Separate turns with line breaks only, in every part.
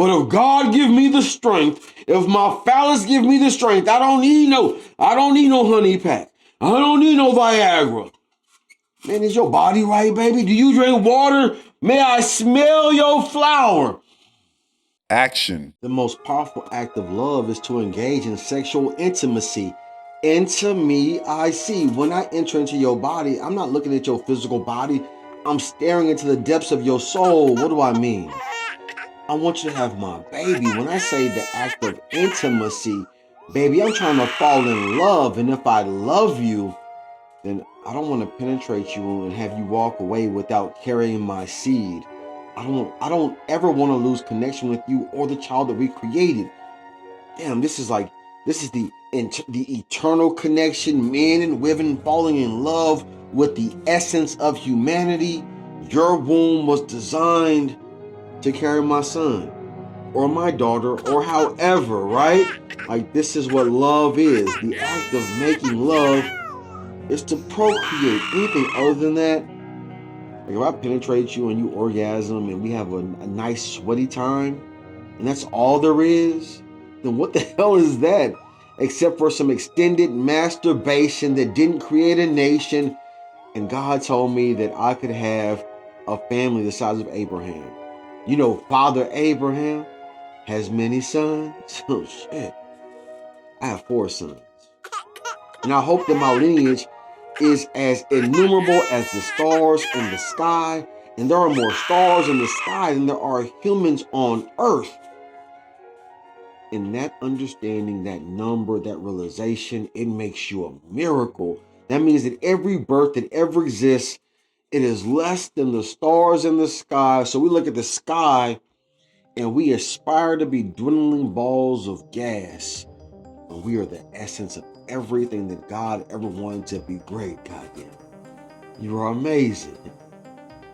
But if God give me the strength, if my phallus give me the strength, I don't need no honey pack. I don't need no Viagra. Man, is your body right, baby? Do you drink water? May I smell your flower?
Action.
The most powerful act of love is to engage in sexual intimacy. Into me, I see. When I enter into your body, I'm not looking at your physical body. I'm staring into the depths of your soul. What do I mean? I want you to have my baby. When I say the act of intimacy, baby, I'm trying to fall in love. And if I love you, then I don't want to penetrate you and have you walk away without carrying my seed. I don't ever want to lose connection with you or the child that we created. Damn, this is the eternal connection, men and women falling in love with the essence of humanity. Your womb was designed to carry my son or my daughter or however, right? Like, this is what love is. The act of making love is to procreate. Anything other than that, like if I penetrate you and you orgasm and we have a nice sweaty time and that's all there is, then what the hell is that? Except for some extended masturbation that didn't create a nation. And God told me that I could have a family the size of Abraham. You know, Father Abraham has many sons. Oh shit. I have 4 sons. And I hope that my lineage is as innumerable as the stars in the sky. And there are more stars in the sky than there are humans on earth. And that understanding, that number, that realization, it makes you a miracle. That means that every birth that ever exists, it is less than the stars in the sky. So we look at the sky and we aspire to be dwindling balls of gas. And we are the essence of everything that God ever wanted to be great. Goddamn. You are amazing.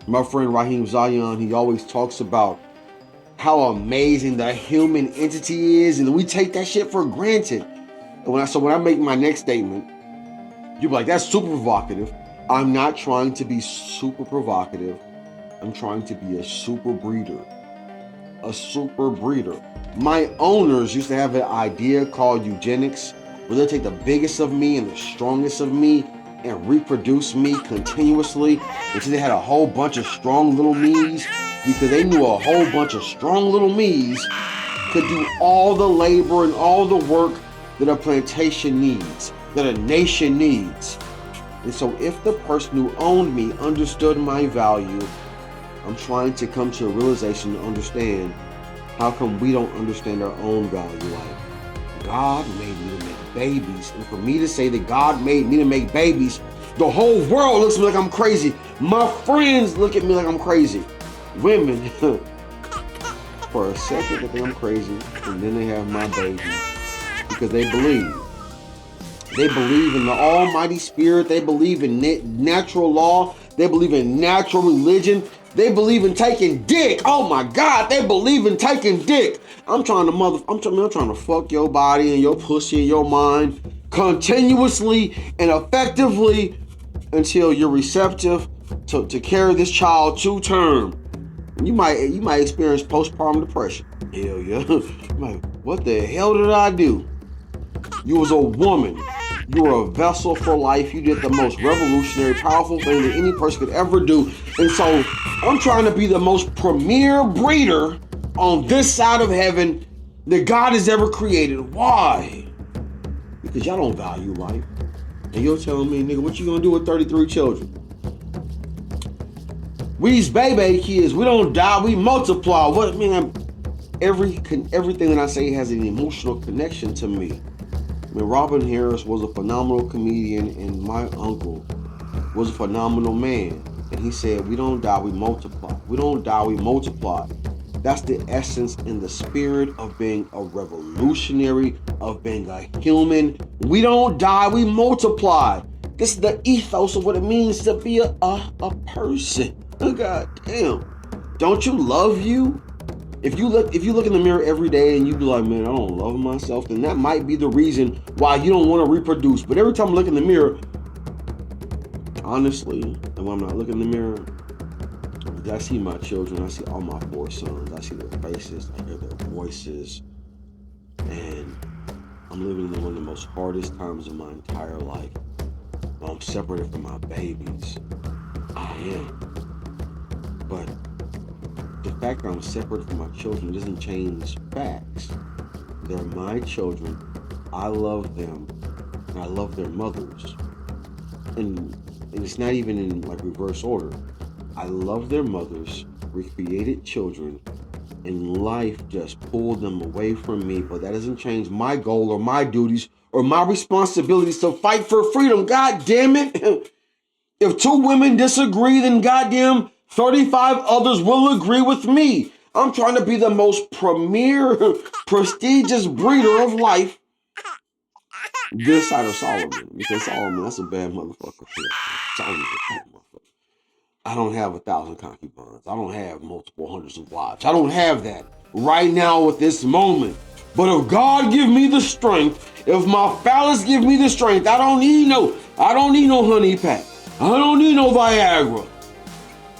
My friend Raheem Zion, he always talks about how amazing the human entity is, and we take that shit for granted. And when I make my next statement, you'll be like, that's super provocative. I'm not trying to be super provocative. I'm trying to be a super breeder. A super breeder. My owners used to have an idea called Eugenics, where they take the biggest of me and the strongest of me and reproduce me continuously until they had a whole bunch of strong little me's, because they knew a whole bunch of strong little me's could do all the labor and all the work that a plantation needs, that a nation needs. And so if the person who owned me understood my value, I'm trying to come to a realization to understand how come we don't understand our own value. Like, God made me to make babies. And for me to say that God made me to make babies, the whole world looks at me like I'm crazy. My friends look at me like I'm crazy. Women, for a second, they think I'm crazy, and then they have my baby because they believe. They believe in the Almighty Spirit. They believe in natural law. They believe in natural religion. They believe in taking dick. Oh my God, they believe in taking dick. I'm trying to fuck your body and your pussy and your mind continuously and effectively until you're receptive to carry this child to term. You might experience postpartum depression. Hell yeah. Like, what the hell did I do? You was a woman. You were a vessel for life. You did the most revolutionary, powerful thing that any person could ever do. And so I'm trying to be the most premier breeder on this side of heaven that God has ever created. Why? Because y'all don't value life. And you're telling me, nigga, what you gonna do with 33 children? We's baby kids. We don't die. We multiply. What, man? Everything that I say has an emotional connection to me. I mean, Robin Harris was a phenomenal comedian, and my uncle was a phenomenal man. And he said, we don't die, we multiply. We don't die, we multiply. That's the essence and the spirit of being a revolutionary, of being a human. We don't die, we multiply. This is the ethos of what it means to be a person. Oh, God damn. Don't you love you? If you look in the mirror every day and you be like, man, I don't love myself, then that might be the reason why you don't want to reproduce. But every time I look in the mirrir, honestly, and when I'm not looking in the mirror, I see my children, I see all my 4 sons, I see their faces, I hear their voices, and I'm living in one of the most hardest times of my entire life. I'm separated from my babies. I am. But the fact that I'm separated from my children doesn't change facts. They're my children. I love them, and I love their mothers. And it's not even in like reverse order. I love their mothers, recreated children, and life just pulled them away from me. But that doesn't change my goal or my duties or my responsibilities to fight for freedom. God damn it. If 2 women disagree, then goddamn 35 others will agree with me. I'm trying to be the most premier, prestigious breeder of life this side of Solomon. Because Solomon, that's a bad motherfucker. Solomon, a bad motherfucker. I don't have 1,000 concubines. I don't have multiple hundreds of wives. I don't have that right now at this moment. But if God give me the strength, if my phallus give me the strength, I don't need no honey pack. I don't need no Viagra.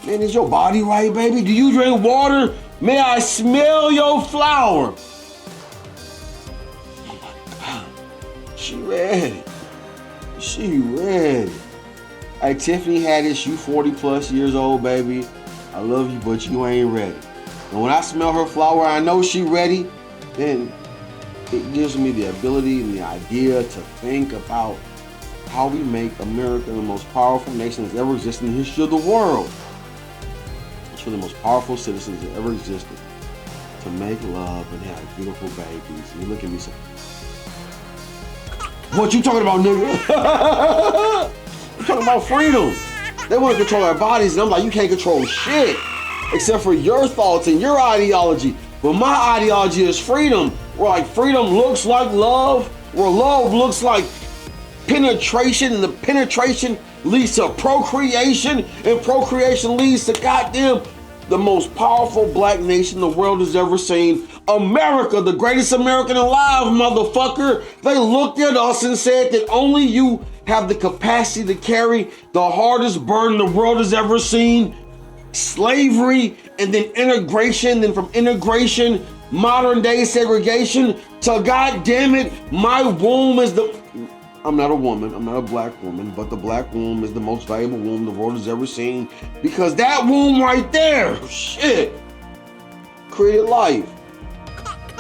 Man, is your body right, baby? Do you drink water? May I smell your flower? Oh my God. She ready. She ready. Hey, Tiffany Haddish, you 40 plus years old, baby. I love you, but you ain't ready. And when I smell her flower, I know she ready. Then it gives me the ability and the idea to think about how we make America the most powerful nation that's ever existed in the history of the world. It's one of the most powerful citizens that ever existed to make love and have beautiful babies. And you look at me saying, what you talking about, nigga? I'm talking about freedom. They want to control our bodies, and I'm like, you can't control shit except for your thoughts and your ideology. But my ideology is freedom, where like freedom looks like love, where love looks like penetration, and the penetration leads to procreation, and procreation leads to goddamn the most powerful black nation the world has ever seen. America, the greatest American alive, motherfucker. They looked at us and said that only you have the capacity to carry the hardest burden the world has ever seen. Slavery, and then integration, then from integration, modern day segregation, to goddamn it, my womb is the... I'm not a woman, I'm not a black woman, but the black womb is the most valuable womb the world has ever seen, because that womb right there, shit, created life.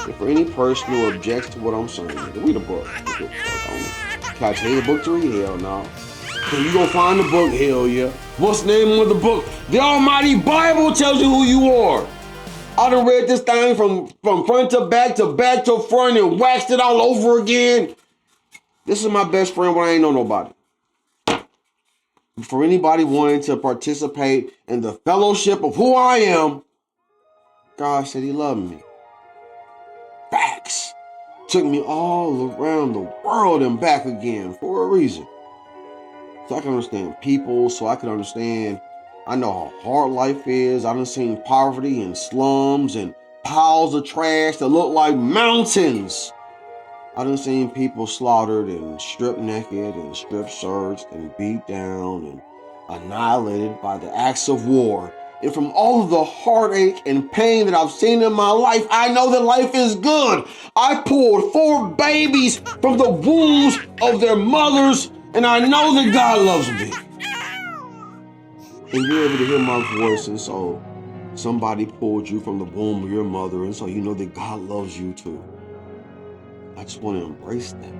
And for any person who objects to what I'm saying, read a book. Can I tell you the book to read? Hell no. Can you go find the book? Hell yeah. What's the name of the book? The Almighty Bible tells you who you are. I done read this thing from front to back to front and waxed it all over again. This is my best friend when I ain't know nobody. For anybody wanting to participate in the fellowship of who I am, God said he loved me. Facts. Took me all around the world and back again for a reason. So I can understand people, so I can understand, I know how hard life is. I done seen poverty and slums and piles of trash that look like mountains. I done seen people slaughtered and stripped naked and strip searched and beat down and annihilated by the acts of war. And from all of the heartache and pain that I've seen in my life, I know that life is good. I pulled 4 babies from the wombs of their mothers, and I know that God loves me. And you're able to hear my voice, and so somebody pulled you from the womb of your mother, and so you know that God loves you too. I just want to embrace that.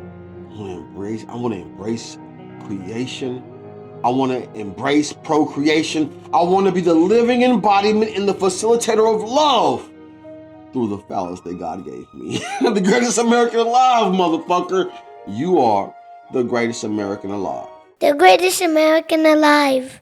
I want to embrace creation. I want to embrace procreation. I want to be the living embodiment and the facilitator of love through the phallus that God gave me. The greatest American alive, motherfucker. You are the greatest American alive.
The greatest American alive.